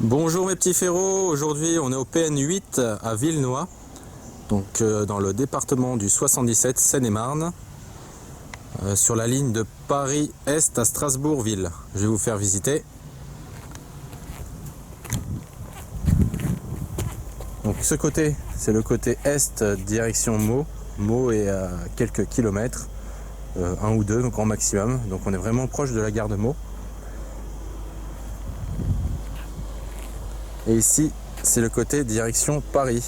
Bonjour mes petits féros, aujourd'hui on est au PN8 à Villenoy, donc dans le département du 77 Seine-et-Marne, sur la ligne de Paris-Est à Strasbourg-Ville. Je vais vous faire visiter. Donc ce côté, c'est le côté Est direction Meaux. Meaux est à quelques kilomètres, un ou deux grand maximum, donc on est vraiment proche de la gare de Meaux. Et ici, c'est le côté direction Paris.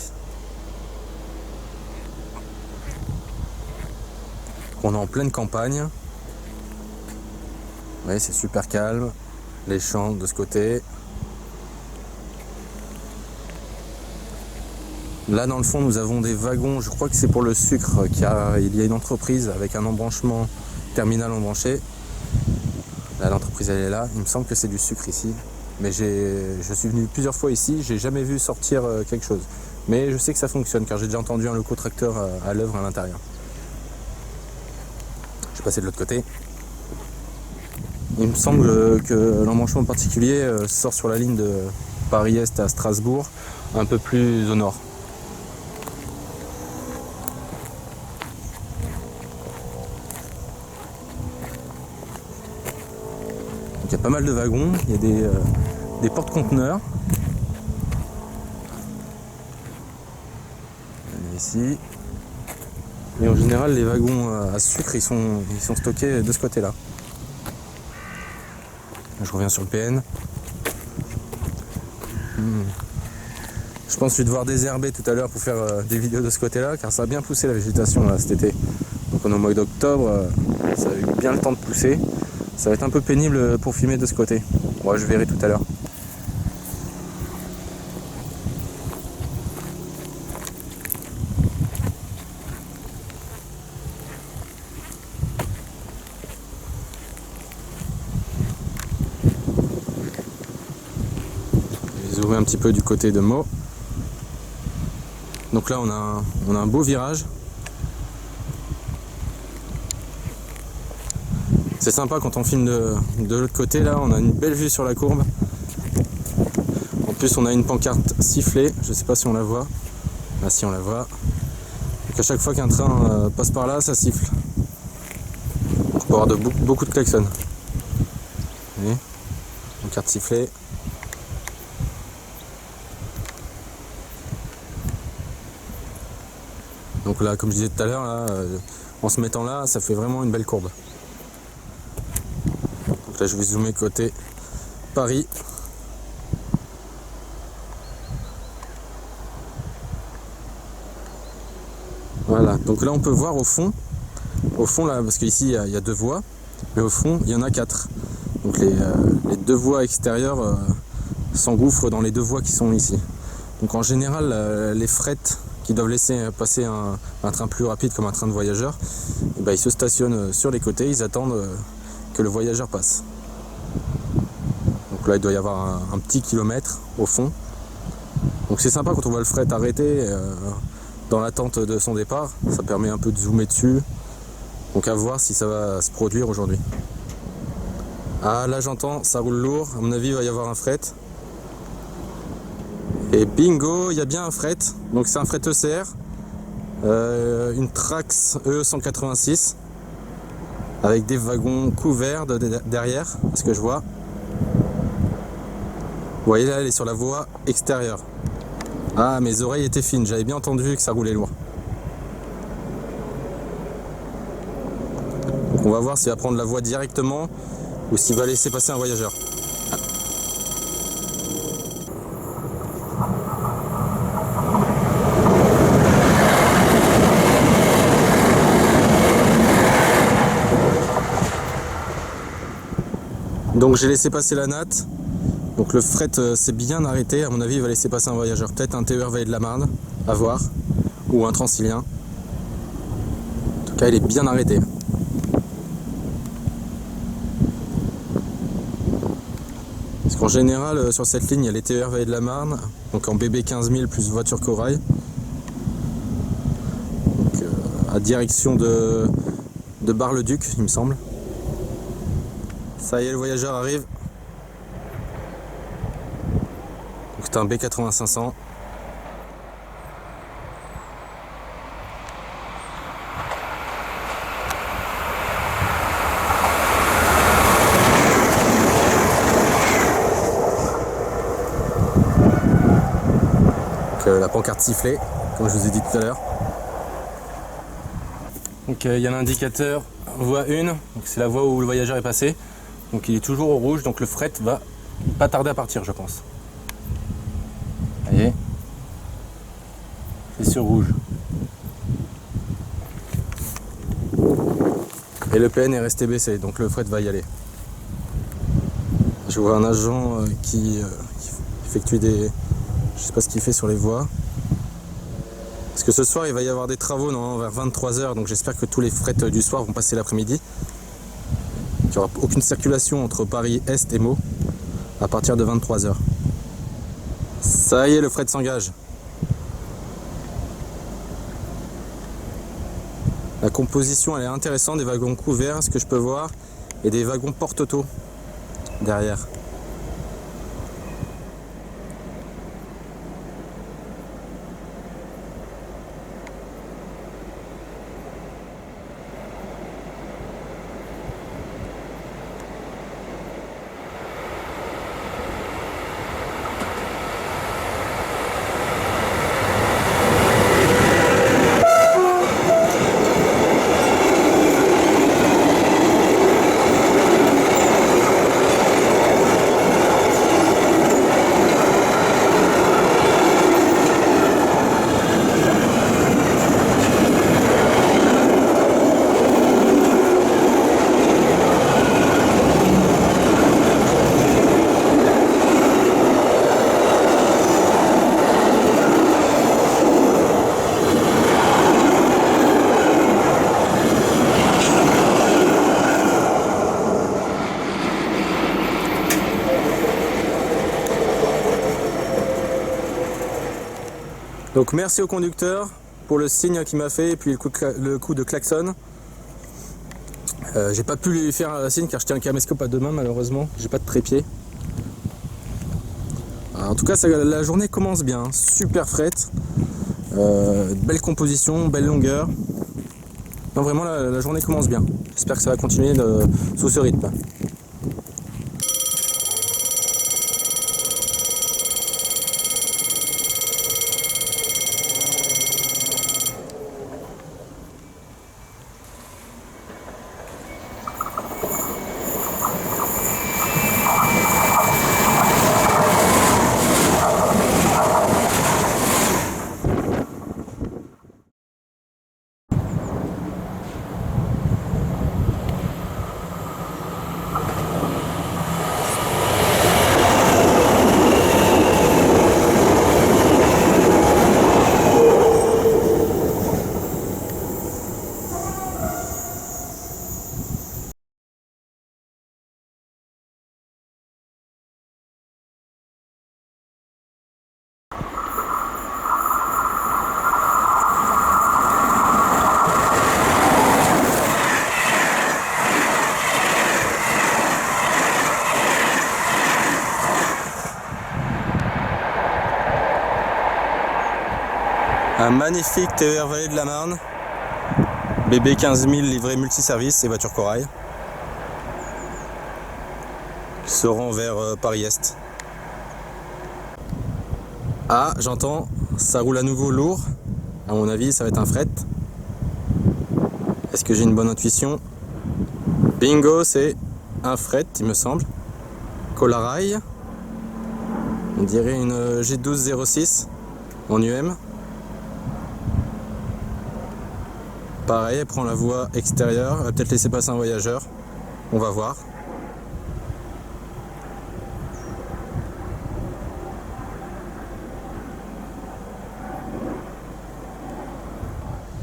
On est en pleine campagne. Oui, c'est super calme. Les champs de ce côté. Là, dans le fond, nous avons des wagons. Je crois que c'est pour le sucre. Il y a une entreprise avec un embranchement, terminal embranché. Là, l'entreprise, elle est là. Il me semble que c'est du sucre ici. Mais je suis venu plusieurs fois ici, j'ai jamais vu sortir quelque chose. Mais je sais que ça fonctionne car j'ai déjà entendu un locotracteur à l'œuvre à l'intérieur. Je vais passer de l'autre côté. Il me semble que l'embranchement particulier sort sur la ligne de Paris-Est à Strasbourg, un peu plus au nord. Donc, il y a pas mal de wagons, il y a des porte-conteneurs. Ici. Et en général, les wagons à sucre, ils sont stockés de ce côté-là. Je reviens sur le PN. Je pense que je vais devoir désherber tout à l'heure pour faire des vidéos de ce côté-là, car ça a bien poussé la végétation là, cet été. Donc on est au mois d'octobre, ça a eu bien le temps de pousser. Ça va être un peu pénible pour filmer de ce côté. Moi, je verrai tout à l'heure. Je vais zoomer un petit peu du côté de Meaux. Donc là, on a un beau virage. C'est sympa quand on filme de l'autre côté, là, on a une belle vue sur la courbe. En plus, on a une pancarte sifflée, je ne sais pas si on la voit. Ah si, on la voit. Donc à chaque fois qu'un train passe par là, ça siffle. On peut avoir beaucoup de klaxons. Vous voyez, pancarte sifflée. Donc là, comme je disais tout à l'heure, là, en se mettant là, ça fait vraiment une belle courbe. Donc là, je vais zoomer côté Paris. Voilà, donc là on peut voir au fond là, parce qu'ici il y a deux voies, mais au fond il y en a quatre. Donc les deux voies extérieures s'engouffrent dans les deux voies qui sont ici. Donc en général, les frettes qui doivent laisser passer un train plus rapide comme un train de voyageurs, et ben, ils se stationnent sur les côtés, ils attendent que le voyageur passe. Donc là il doit y avoir un petit kilomètre au fond. Donc c'est sympa quand on voit le fret arrêté dans l'attente de son départ, ça permet un peu de zoomer dessus. Donc à voir si ça va se produire aujourd'hui. Ah là j'entends, ça roule lourd, à mon avis il va y avoir un fret. Et bingo, il y a bien un fret, donc c'est un fret ECR, une Trax E186 avec des wagons couverts derrière, ce que je vois. Vous voyez là, elle est sur la voie extérieure. Ah, mes oreilles étaient fines, j'avais bien entendu que ça roulait lourd. Donc on va voir s'il va prendre la voie directement ou s'il va laisser passer un voyageur. Donc j'ai laissé passer la natte. Donc le fret s'est bien arrêté, à mon avis il va laisser passer un voyageur, peut-être un TER Vallée de la Marne, à voir, ou un Transilien. En tout cas il est bien arrêté. Parce qu'en général sur cette ligne il y a les TER Vallée de la Marne, donc en BB 15000 plus voiture corail. Donc à direction de Bar-le-Duc il me semble. Ça y est, le voyageur arrive. C'est un B8500. La pancarte sifflée, comme je vous ai dit tout à l'heure. Donc il y a l'indicateur voie 1, c'est la voie où le voyageur est passé. Donc il est toujours au rouge, donc le fret va pas tarder à partir, je pense. Vous voyez, c'est sur rouge. Et le PN est resté baissé, donc le fret va y aller. Je vois un agent qui effectue des... Je sais pas ce qu'il fait sur les voies. Parce que ce soir il va y avoir des travaux non, vers 23 h, donc j'espère que tous les frets du soir vont passer l'après-midi. Il n'y aura aucune circulation entre Paris Est et Meaux à partir de 23 h. Ça y est, le fret s'engage. La composition elle est intéressante, des wagons couverts, ce que je peux voir, et des wagons porte-auto derrière. Donc merci au conducteur pour le signe qu'il m'a fait et puis le coup de klaxon. J'ai pas pu lui faire un signe car je tiens un caméscope à deux mains malheureusement, j'ai pas de trépied. En tout cas la journée commence bien, super fret, belle composition, belle longueur. Non vraiment la journée commence bien, j'espère que ça va continuer sous ce rythme. Un magnifique TER Vallée de la Marne, BB 15000 livré multiservice et voiture corail, qui se rend vers Paris-Est. Ah, j'entends, ça roule à nouveau lourd, à mon avis ça va être un fret. Est-ce que j'ai une bonne intuition? Bingo, c'est un fret il me semble. Colarail, on dirait une G1206 en UM. Pareil, elle prend la voie extérieure, elle va peut-être laisser passer un voyageur, on va voir.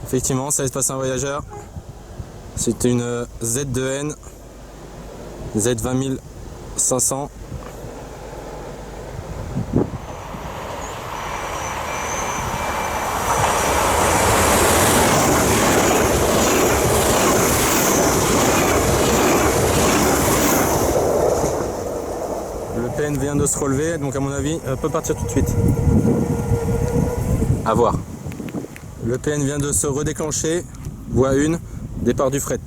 Effectivement, ça laisse passer un voyageur. C'est une Z2N Z20500. Le PN vient de se relever, donc à mon avis, peut partir tout de suite. À voir. Le PN vient de se redéclencher. Voie 1, départ du fret.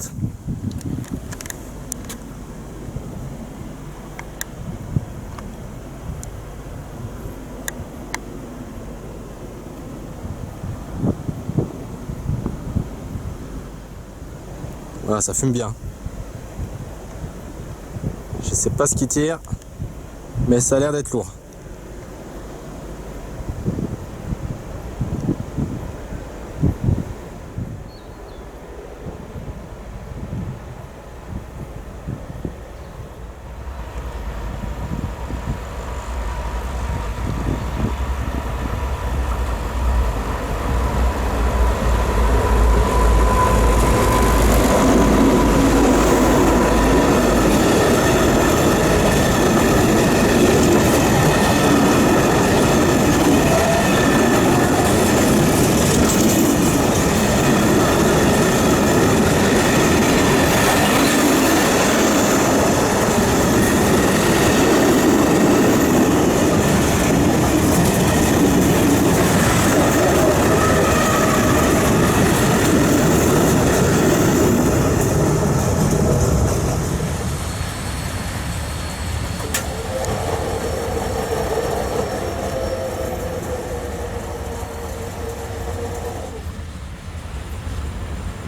Voilà, ça fume bien. Je sais pas ce qui tire, mais ça a l'air d'être lourd.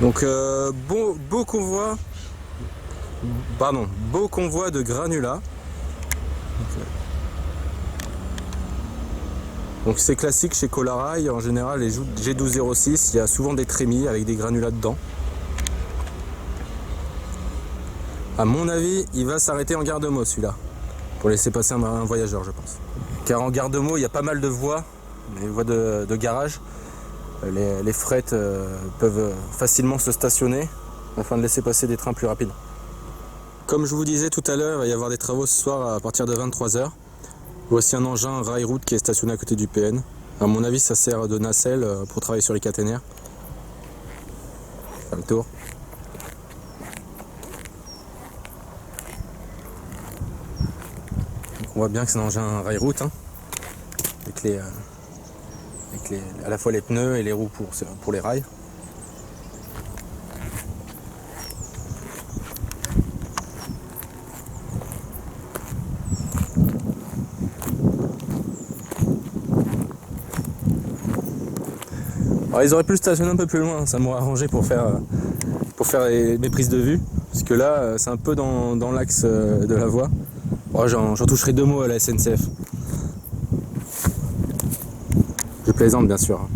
Donc beau convoi de granulats. Donc c'est classique chez Colarail, en général les G1206, il y a souvent des trémies avec des granulats dedans. À mon avis, il va s'arrêter en Garde-Meaux celui-là, pour laisser passer un voyageur je pense. Car en Garde-Meaux, il y a pas mal de voies, des voies de garage. Les frettes peuvent facilement se stationner afin de laisser passer des trains plus rapides. Comme je vous disais tout à l'heure, il va y avoir des travaux ce soir à partir de 23 h. Voici un engin rail-route qui est stationné à côté du PN. À mon avis, ça sert de nacelle pour travailler sur les caténaires. Faire le tour. Donc on voit bien que c'est un engin rail-route, hein, avec à la fois les pneus et les roues pour les rails. Alors, ils auraient pu le stationner un peu plus loin, ça m'aurait arrangé pour faire mes prises de vue, parce que là c'est un peu dans l'axe de la voie. Oh, j'en toucherai deux mots à la SNCF. Je plaisante bien sûr.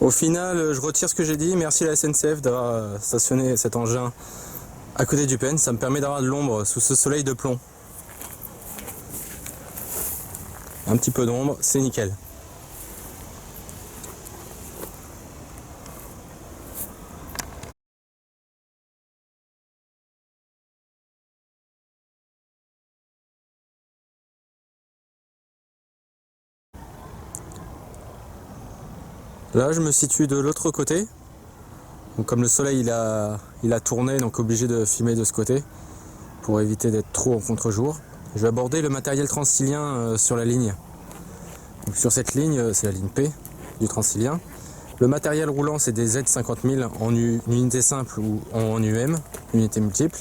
Au final, je retire ce que j'ai dit. Merci à la SNCF d'avoir stationné cet engin à côté du PN. Ça me permet d'avoir de l'ombre sous ce soleil de plomb. Un petit peu d'ombre, c'est nickel. Là, je me situe de l'autre côté. Donc, comme le soleil il a tourné, donc obligé de filmer de ce côté pour éviter d'être trop en contre-jour. Je vais aborder le matériel transilien sur la ligne. Donc, sur cette ligne, c'est la ligne P du Transilien. Le matériel roulant, c'est des Z50 000 en unité simple ou en UM, unité multiple.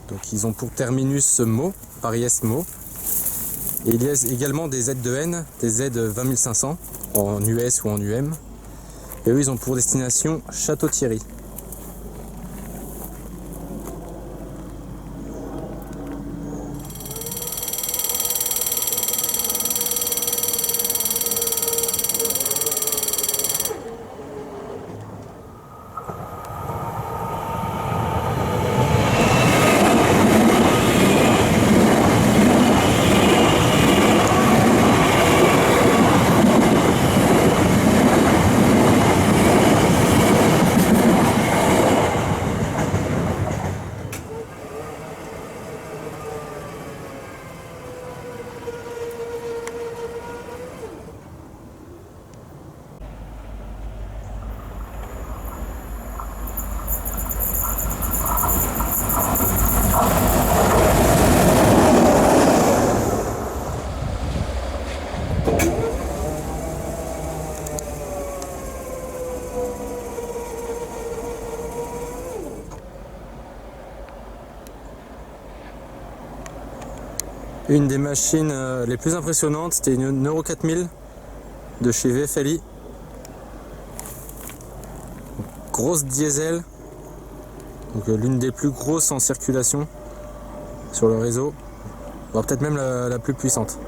Donc ils ont pour terminus Meaux, Paris-Est Meaux. Et il y a également des Z2N, des Z 20500 en US ou en UM. Et eux, ils ont pour destination Château-Thierry. Une des machines les plus impressionnantes, c'était une Euro 4000 de chez VFLI. Grosse diesel, donc l'une des plus grosses en circulation sur le réseau, voire peut-être même la plus puissante.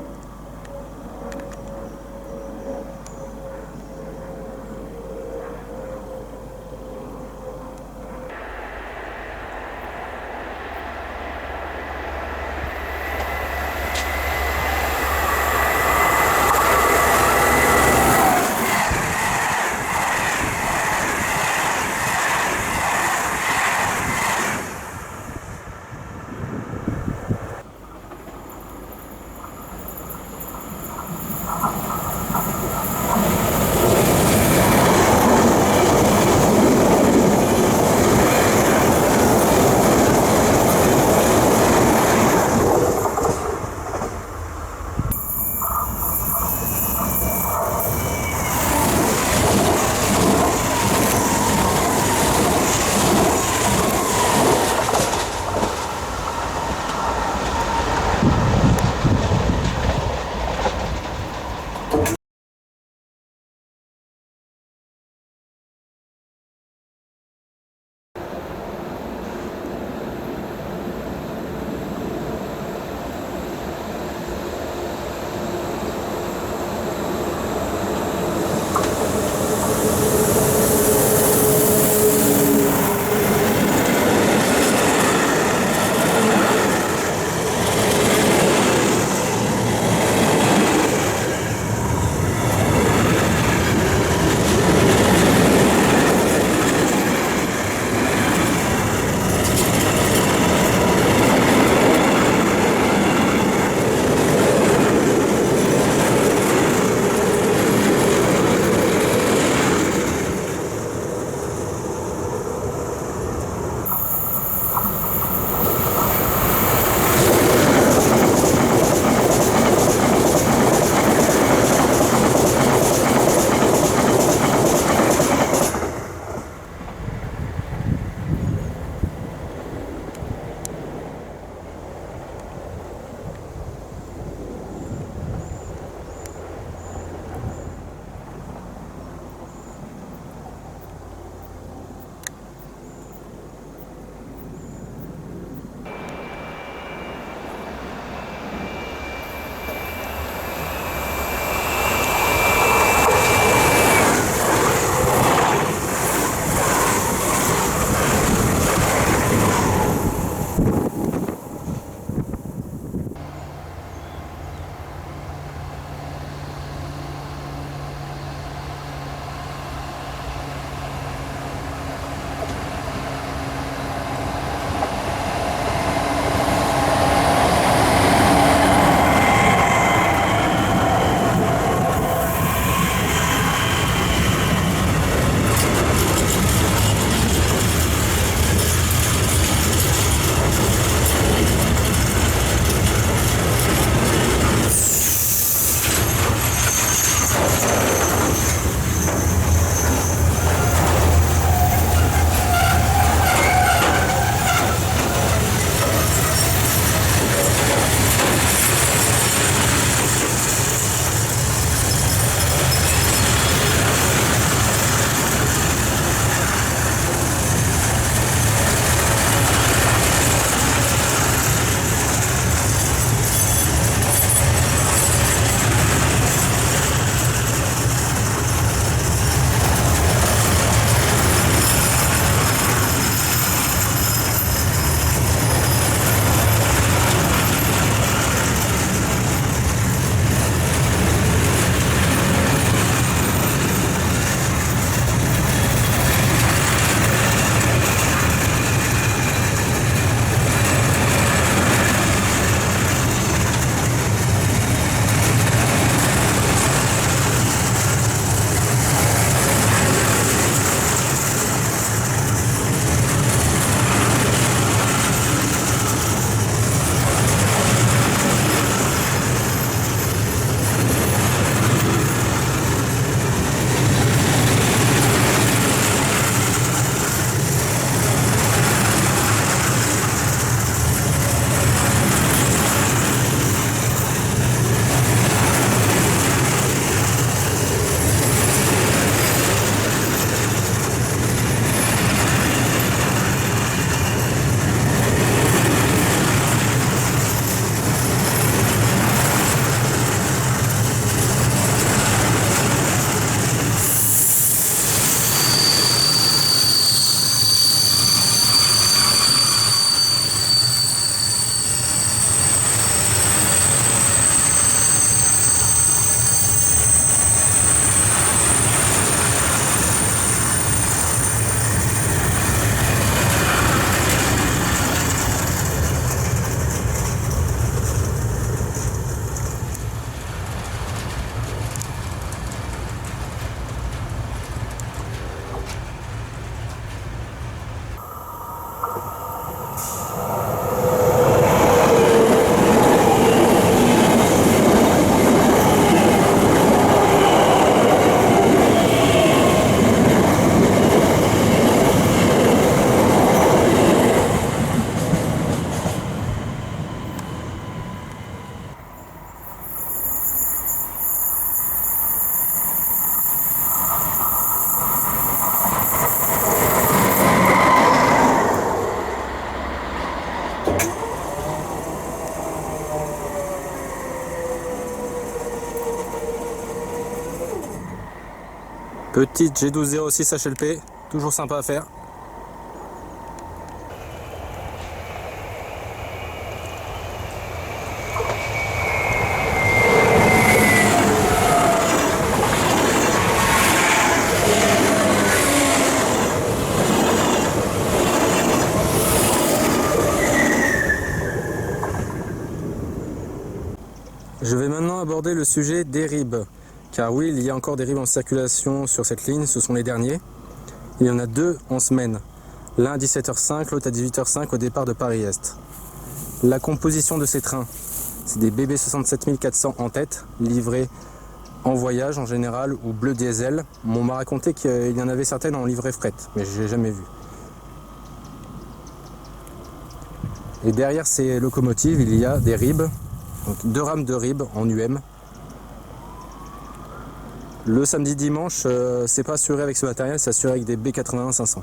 Petite G1206 HLP, toujours sympa à faire. Je vais maintenant aborder le sujet des ribs, car oui, il y a encore des ribs en circulation sur cette ligne, ce sont les derniers. Il y en a deux en semaine, l'un à 17h05, l'autre à 18h05 au départ de Paris-Est. La composition de ces trains, c'est des BB 67400 en tête, livrés en voyage en général ou bleu diesel. On m'a raconté qu'il y en avait certaines en livrée fret, mais je n'ai jamais vu. Et derrière ces locomotives, il y a des ribs. Donc 2 rames de ribs en UM. Le samedi-dimanche, c'est pas assuré avec ce matériel, c'est assuré avec des B81-500.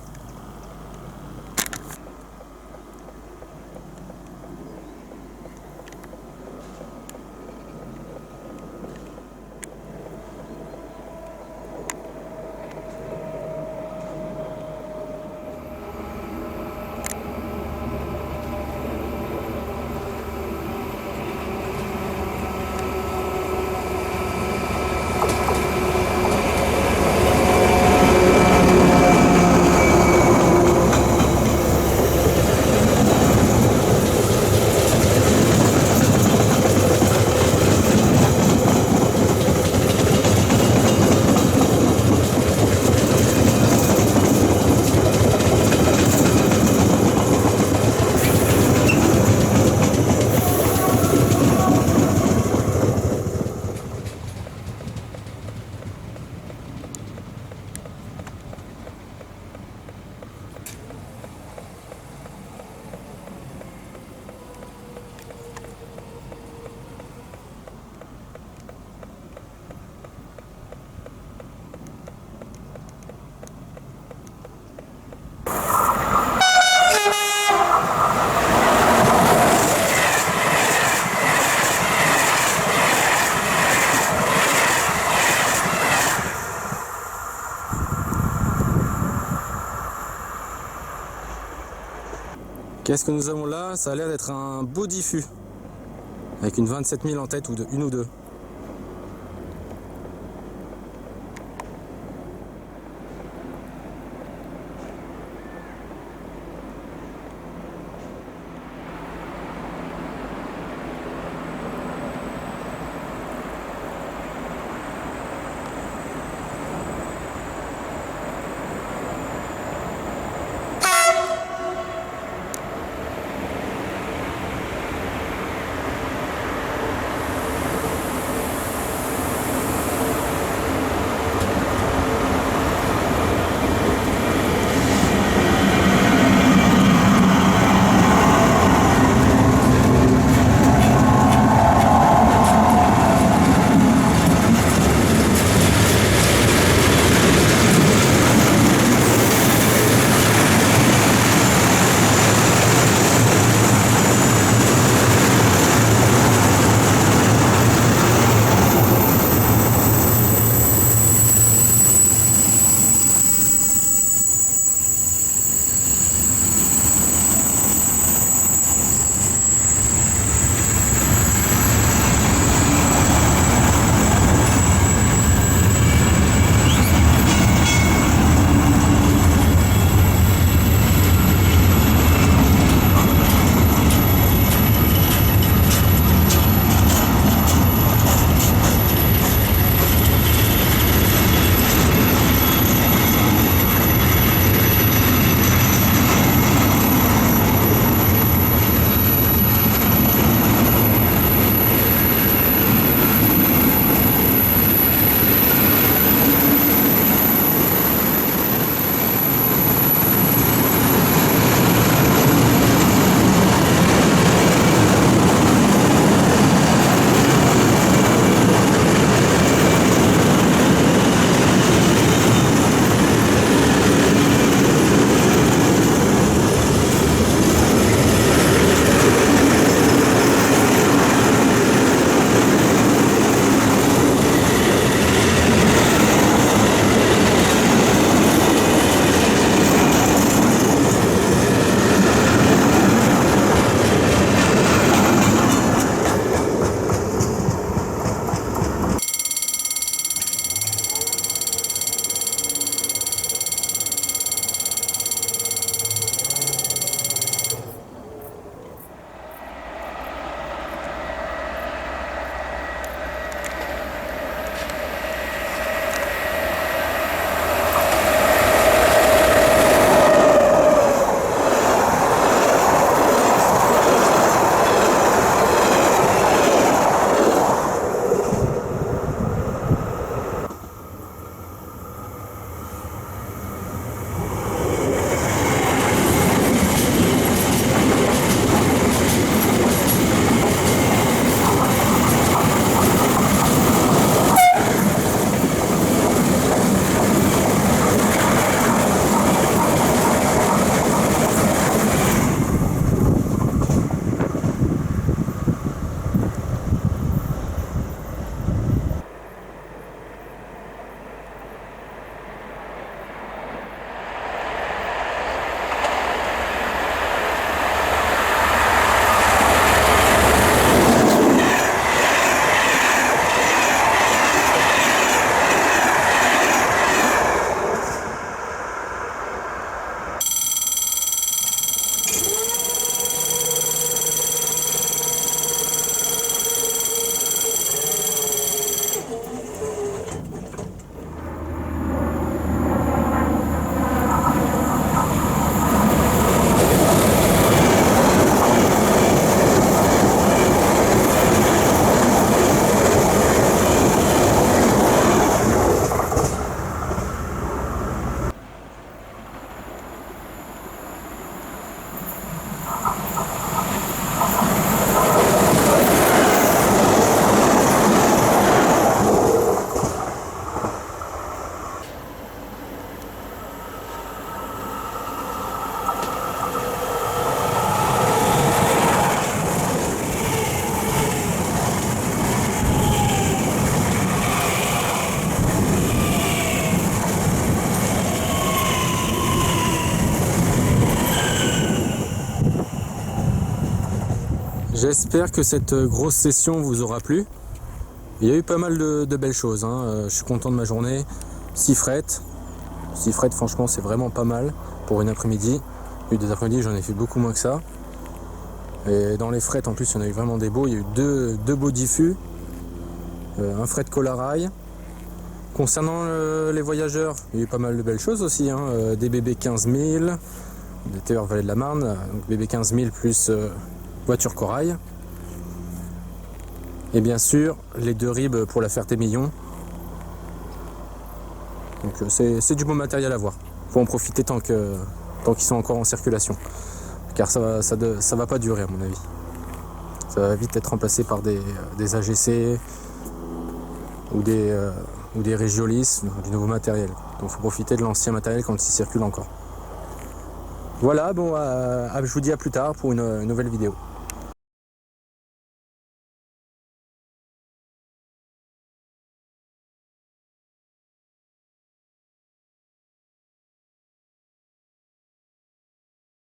Qu'est-ce que nous avons là? Ça a l'air d'être un beau diffus, avec une 27 000 en tête, ou une ou deux. J'espère que cette grosse session vous aura plu. Il y a eu pas mal de belles choses, hein. Je suis content de ma journée. 6 frettes. 6 frettes, franchement, c'est vraiment pas mal pour une après-midi. Il y a eu des après-midi, j'en ai fait beaucoup moins que ça. Et dans les frettes, en plus, il y en a eu vraiment des beaux. Il y a eu deux beaux diffus. Un fret Colarail. Concernant les voyageurs, il y a eu pas mal de belles choses aussi, hein. Des BB 15000, des TER Vallée de la Marne, donc BB 15000 plus voiture Corail. Et bien sûr, les 2 ribs pour la Ferté-Milon. Donc c'est du bon matériel à voir. Faut en profiter tant qu'ils sont encore en circulation. Car ça va pas durer à mon avis. Ça va vite être remplacé par des AGC ou des Regiolis, du nouveau matériel. Donc il faut profiter de l'ancien matériel quand il circule encore. Voilà, bon, je vous dis à plus tard pour une nouvelle vidéo.